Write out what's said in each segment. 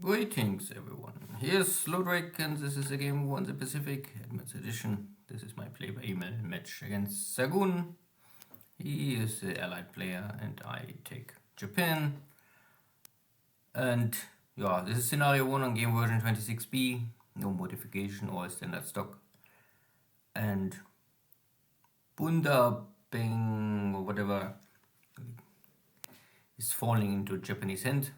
Greetings everyone, here's Lodrik and this is a game War in the Pacific, Admits Edition. This is my play by email match against Xargun. He is the allied player and I take Japan. And yeah, this is scenario 1 on game version 26B, no modification or standard stock. And Bunda Beng or whatever is falling into Japanese hand.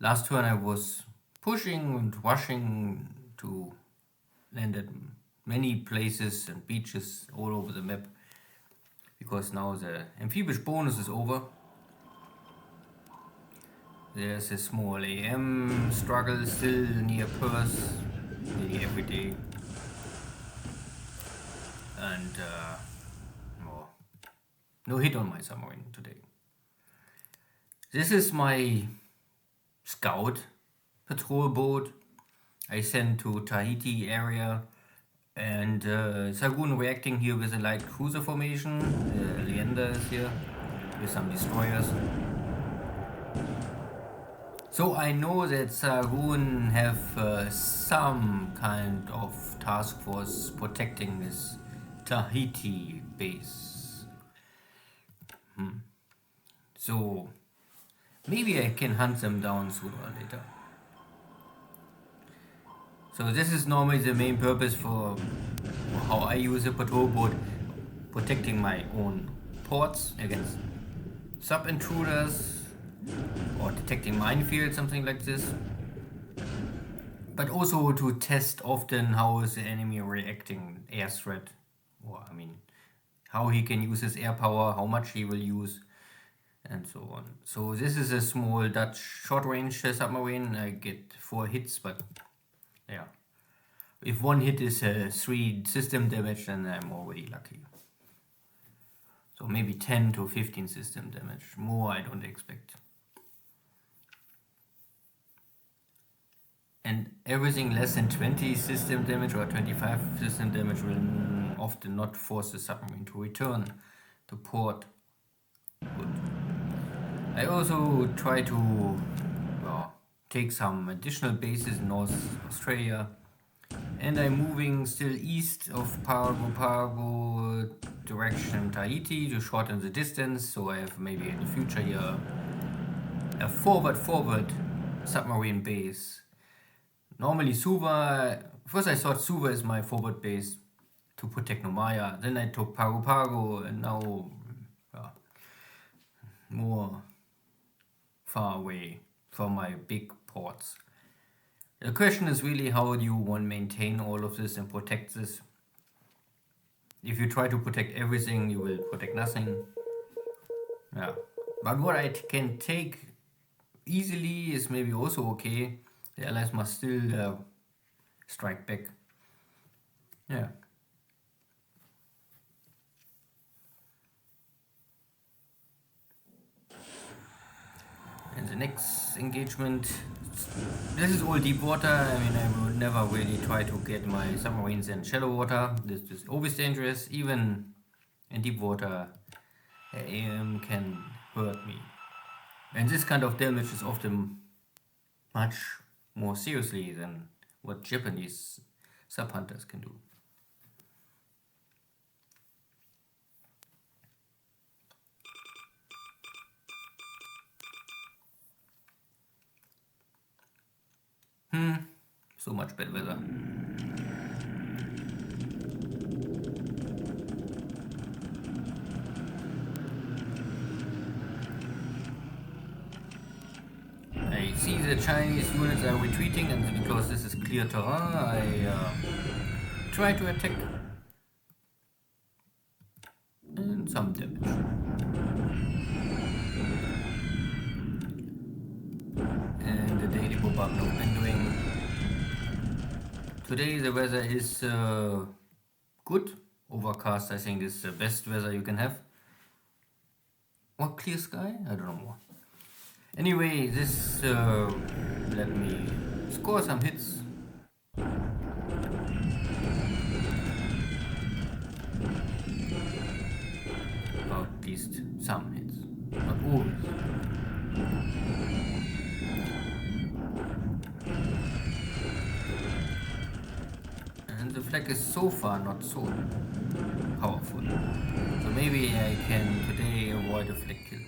Last turn I was pushing and rushing to land at many places and beaches all over the map, because now the amphibious bonus is over. There's a small AM struggle still near Perth, nearly every day. And no hit on my submarine today. This is my scout patrol boat I sent to Tahiti area, and Xargun reacting here with a light cruiser formation. Leander is here with some destroyers. So I know that Xargun have some kind of task force protecting this Tahiti base. So maybe I can hunt them down sooner or later. So this is normally the main purpose for how I use a patrol boat, protecting my own ports against sub-intruders or detecting minefields, something like this. But also to test often how is the enemy reacting air threat, or how he can use his air power, how much he will use, and so on. So this is a small Dutch short-range submarine. I get 4 hits, but yeah, if one hit is 3 system damage, then I'm already lucky. So maybe 10 to 15 system damage. More I don't expect. And everything less than 20 system damage or 25 system damage will often not force the submarine to return to port. Good. I also try to take some additional bases in North Australia, and I'm moving still east of Pago direction Tahiti to shorten the distance, so I have maybe in the future here a forward submarine base. Normally Suva, first I thought Suva is my forward base to protect Nomaya, then I took Pago, and now more far away from my big ports. The question is really, how do you want to maintain all of this and protect this? If you try to protect everything, you will protect nothing. Yeah, but what I can take easily is maybe also okay. The allies must still strike back. Yeah. And the next engagement, this is all deep water. I would never really try to get my submarines in shallow water. This is always dangerous. Even in deep water, AM can hurt me. And this kind of damage is often much more seriously than what Japanese sub-hunters can do. So much bad weather. I see the Chinese units are retreating, and because this is clear terrain, I try to attack. And some damage. And the daily bombardment of Mandarin. Today the weather is good. Overcast, I think, is the best weather you can have. Or clear sky? I don't know. Anyway, this let me score some hits. Or at least some hits. Not always. and the flag is so far not so powerful. So maybe I can today avoid a flag kill.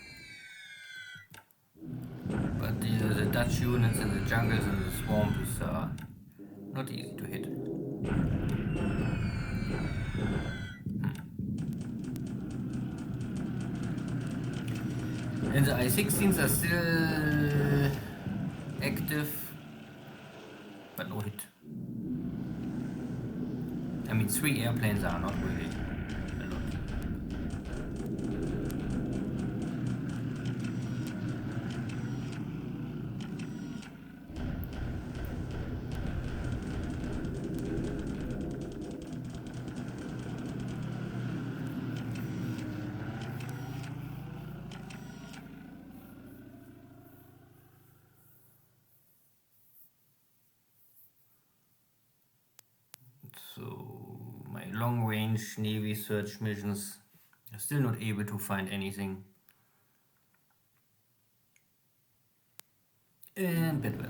But the Dutch units in the jungles and the swamps are not easy to hit. And the I-16s are still active, but no hit. I mean, 3 airplanes are not really a lot. So my long-range Navy search missions are still not able to find anything. And bad weather.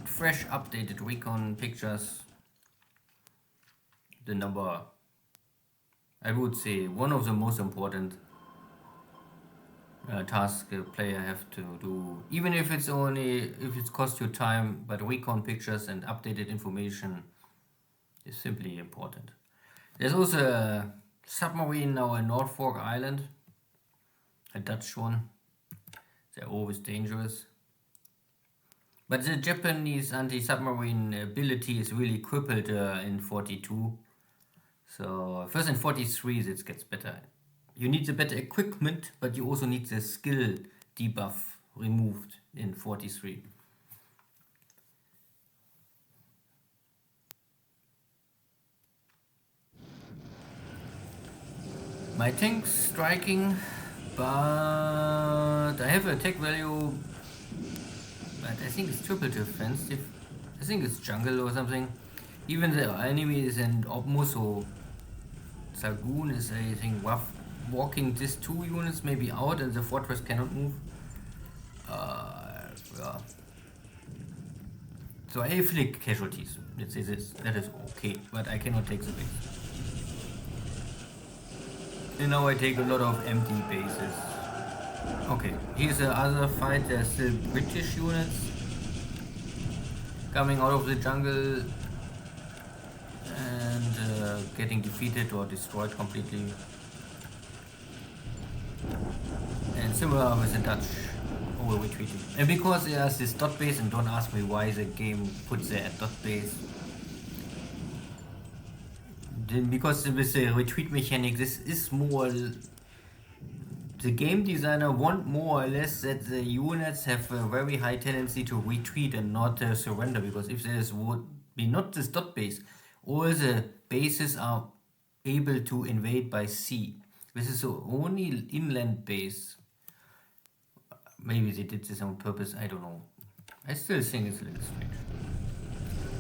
Fresh updated recon pictures. The number, I would say, one of the most important tasks a player have to do, even if it's cost you time, but recon pictures and updated information is simply important. There's also a submarine now in Norfolk Island, a Dutch one. They're always dangerous. But the Japanese anti-submarine ability is really crippled in 42. So first in 43 this gets better. You need the better equipment, but you also need the skill debuff removed in 43. My tank's striking, but I have attack value. But I think it's triple defensive. I think it's jungle or something. Even the enemy is in Obmo, so Xargun is, I think, walking these 2 units maybe out and the fortress cannot move. Yeah. So I inflict casualties. Let's say this. That is okay, but I cannot take the base. And now I take a lot of empty bases. Okay, here's the other fight. There's still British units coming out of the jungle and getting defeated or destroyed completely. And similar with the Dutch over retreating. And because there's this dot base, and don't ask me why the game puts there a dot base. Then because with the retreat mechanic, this is more. The game designer want more or less that the units have a very high tendency to retreat and not surrender, because if there would be not this dot base, all the bases are able to invade by sea. This is the only inland base. Maybe they did this on purpose, I don't know. I still think it's a little strange.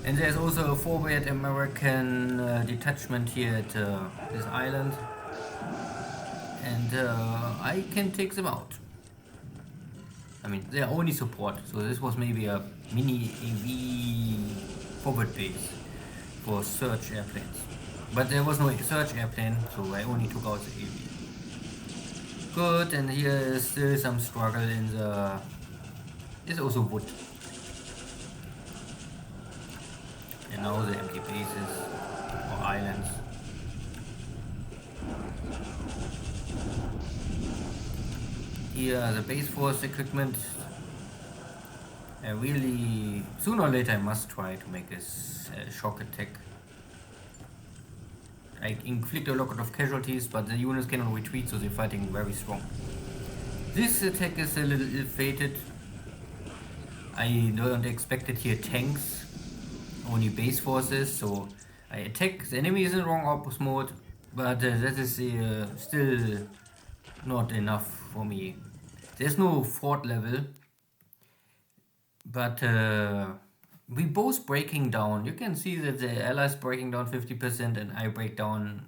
And there's also a forward American detachment here at this island. And I can take them out. I mean, they are only support, so this was maybe a mini AV forward base for search airplanes. But there was no search airplane, so I only took out the AV. Good, and here is still some struggle in the... There's also wood. And now the empty bases or islands. Here the base force equipment. I really, sooner or later I must try to make this shock attack. I inflict a lot of casualties, but the units cannot retreat, so they're fighting very strong. This attack is a little ill-fated. I don't expect it here tanks, only base forces, so I attack. The enemy is in wrong ops mode, but that is still not enough for me. There's no fort level, but we both breaking down. You can see that the allies breaking down 50% and I break down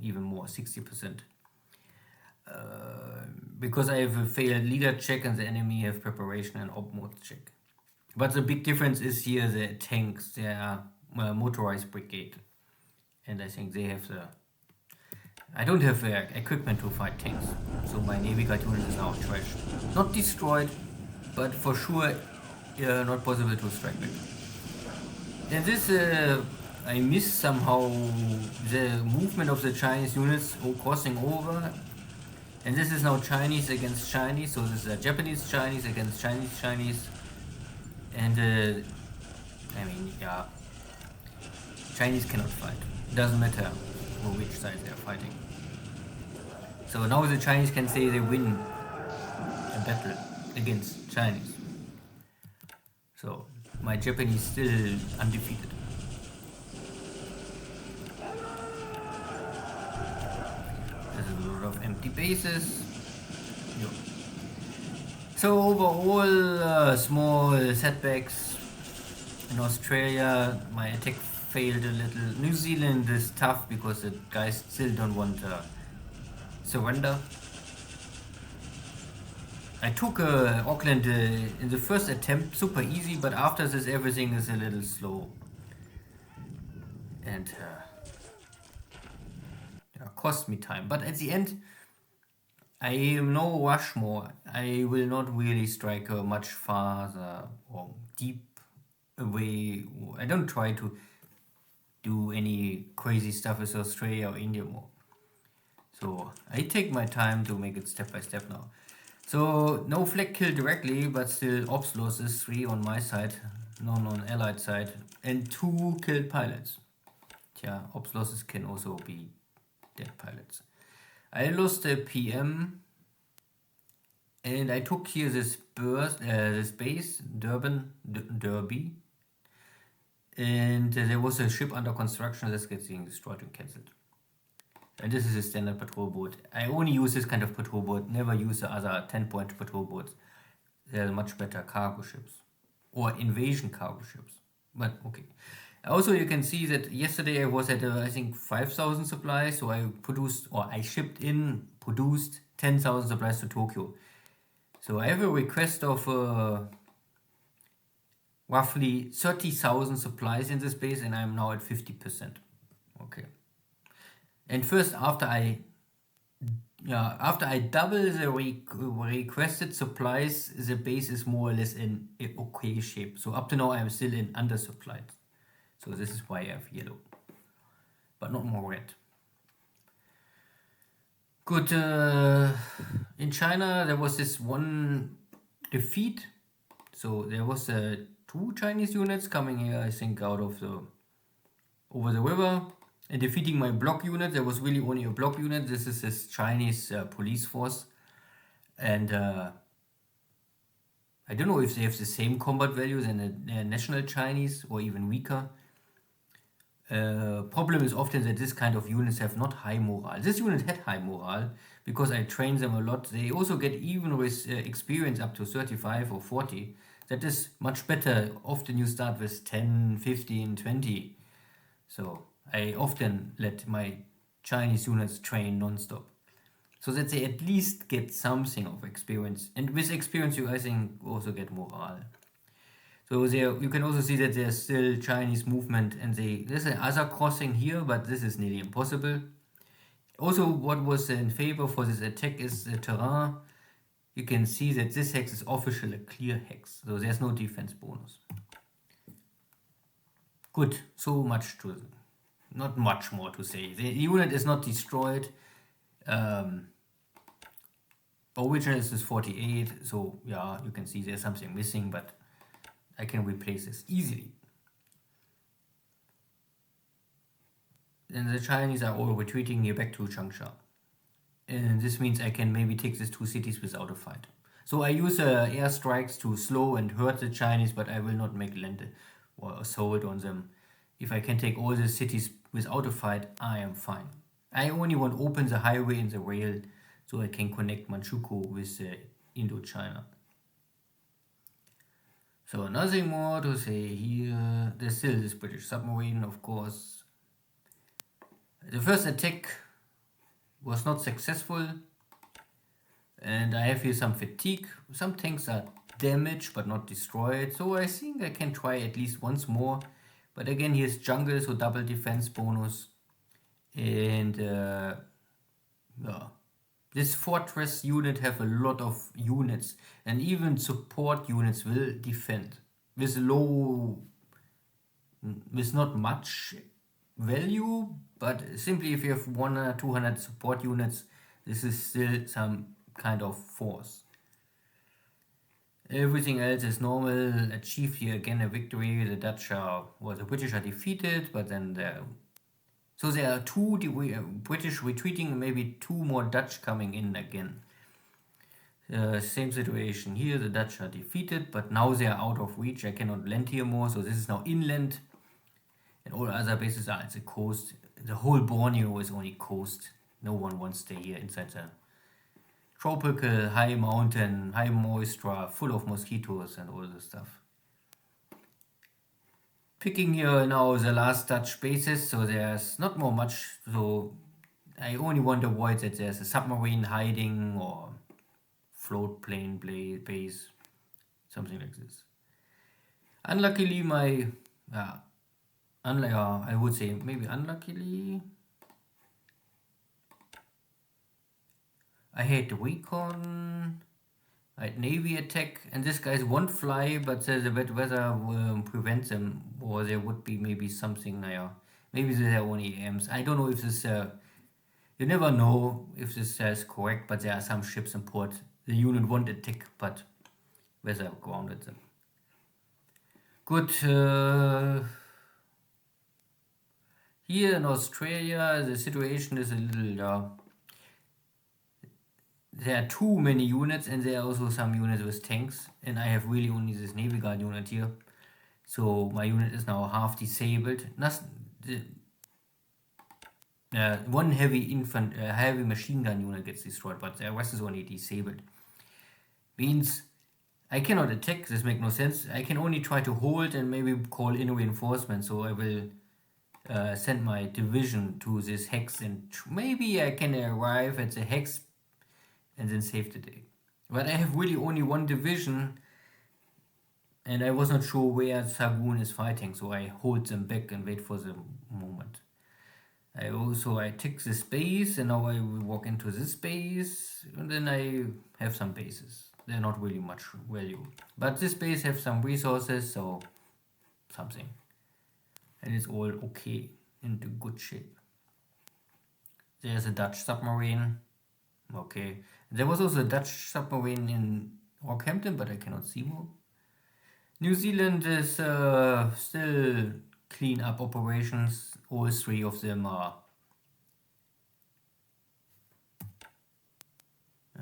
even more, 60%. Because I have a failed leader check and the enemy have preparation and op mode check. But the big difference is here the tanks, they are motorized brigade. And I think they have the... I don't have equipment to fight tanks, so my Navy Guard unit is now trashed. Not destroyed, but for sure not possible to strike back. And this, I missed somehow the movement of the Chinese units crossing over. And this is now Chinese against Chinese, so this is Japanese Chinese against Chinese Chinese. And I mean, yeah, Chinese cannot fight. Doesn't matter for which side they are fighting. So now the Chinese can say they win a battle against Chinese. So my Japanese still undefeated. There's a lot of empty bases. Yo. So overall, small setbacks. In Australia, my attack failed a little. New Zealand is tough because the guys still don't want to surrender. I took Auckland in the first attempt, super easy, but after this everything is a little slow. And cost me time. But at the end, I am no Rushmore. I will not really strike much farther or deep away. I don't try to do any crazy stuff with Australia or India more. So I take my time to make it step by step now. So no flag kill directly, but still ops losses, 3 on my side, none on allied side, and 2 killed pilots. Tja, ops losses can also be dead pilots. I lost a PM, and I took here this base, Derby, and there was a ship under construction that's getting destroyed and cancelled. And this is a standard patrol boat. I only use this kind of patrol boat, never use the other 10-point patrol boats. They're much better cargo ships. Or invasion cargo ships. But okay. Also you can see that yesterday I was at I think 5,000 supplies. So I shipped in, produced 10,000 supplies to Tokyo. So I have a request of roughly 30,000 supplies in this base and I'm now at 50%. Okay. And first, after I double the requested supplies, the base is more or less in okay shape. So up to now, I am still in undersupplied. So this is why I have yellow, but not more red. Good. In China, there was this one defeat. So there was 2 Chinese units coming here, I think, out of over the river. And defeating my block unit. There was really only a block unit. This is this Chinese police force. And I don't know if they have the same combat values than the national Chinese or even weaker. Problem is often that this kind of units have not high morale. This unit had high morale because I trained them a lot. They also get even with experience up to 35 or 40. That is much better. Often you start with 10, 15, 20. So I often let my Chinese units train non-stop, so that they at least get something of experience. And with experience, you, I think, also get morale. So there, you can also see that there's still Chinese movement, and there's another crossing here, but this is nearly impossible. Also, what was in favor for this attack is the terrain. You can see that this hex is officially a clear hex, so there's no defense bonus. Good, so much to... Not much more to say. The unit is not destroyed. Original is 48, so yeah, you can see there's something missing, but I can replace this easily. And the Chinese are all retreating here back to Changsha. And this means I can maybe take these two cities without a fight. So I use airstrikes to slow and hurt the Chinese, but I will not make land or assault on them. If I can take all the cities without a fight, I am fine. I only want to open the highway and the rail so I can connect Manchukuo with Indochina. So nothing more to say here. There's still this British submarine, of course. The first attack was not successful. And I have here some fatigue. Some tanks are damaged but not destroyed. So I think I can try at least once more. But again, here's jungle, so double defense bonus. And yeah. This fortress unit have a lot of units. And even support units will defend. With not much value. But simply if you have 100 or 200 support units, this is still some kind of force. Everything else is normal. Achieved here again a victory. The Dutch are, well, the British are defeated, but then so there are two British retreating, maybe two more Dutch coming in again. Same situation here. The Dutch are defeated, but now they are out of reach. I cannot land here more, so this is now inland, and all other bases are at the coast. The whole Borneo is only coast. No one wants to stay here inside the tropical, high mountain, high moisture, full of mosquitoes and all this stuff. Picking here now the last Dutch bases, so there's not more much, so I only want to avoid that there's a submarine hiding or float plane base, something like this. Unluckily I would say maybe unluckily, I had recon, I had navy attack, and this guys won't fly, but the wet weather will prevent them, or there would be maybe something there. Maybe they are only AMs. I don't know if this, you never know if this is correct, but there are some ships in port. The unit won't attack, but weather grounded them. Good. Here in Australia, the situation is a little, there are too many units, and there are also some units with tanks, and I have really only this Navy Guard unit here. So my unit is now half disabled. One heavy machine gun unit gets destroyed, but the rest is only disabled. Means I cannot attack, this makes no sense. I can only try to hold and maybe call in reinforcements, so I will send my division to this hex, and maybe I can arrive at the hex and then save the day. But I have really only one division, and I was not sure where Xargun is fighting, so I hold them back and wait for the moment. I take this base, and now I will walk into this base, and then I have some bases. They're not really much value, but this base have some resources, so something, and it's all okay, into good shape. There's a Dutch submarine. Okay, there was also a Dutch submarine in Rockhampton, but I cannot see more. New Zealand is still clean up operations. All three of them are.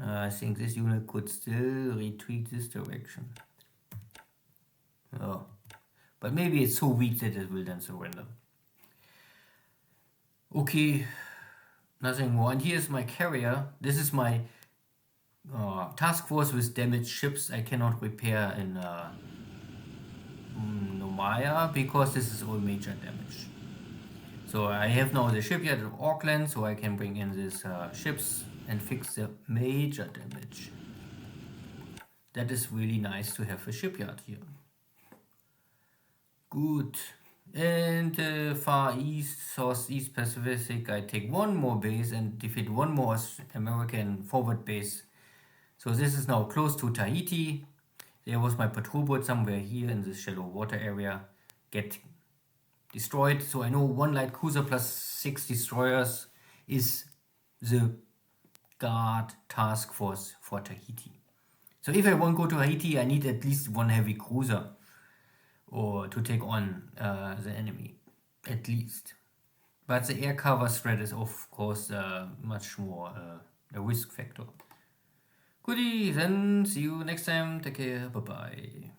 I think this unit could still retreat this direction. Oh, but maybe it's so weak that it will then surrender. Okay, nothing more. And here's my carrier. This is my task force with damaged ships. I cannot repair in Nomaya because this is all major damage. So I have now the shipyard of Auckland, so I can bring in these ships and fix the major damage. That is really nice to have a shipyard here. Good. And Far East, Southeast Pacific, I take one more base and defeat one more American forward base. So this is now close to Tahiti. There was my patrol boat somewhere here in this shallow water area. Get destroyed. So I know one light cruiser plus 6 destroyers is the guard task force for Tahiti. So if I want to go to Tahiti, I need at least one heavy cruiser or to take on the enemy, at least. But the air cover threat is of course much more a risk factor. Goodie, then see you next time. Take care. Bye bye.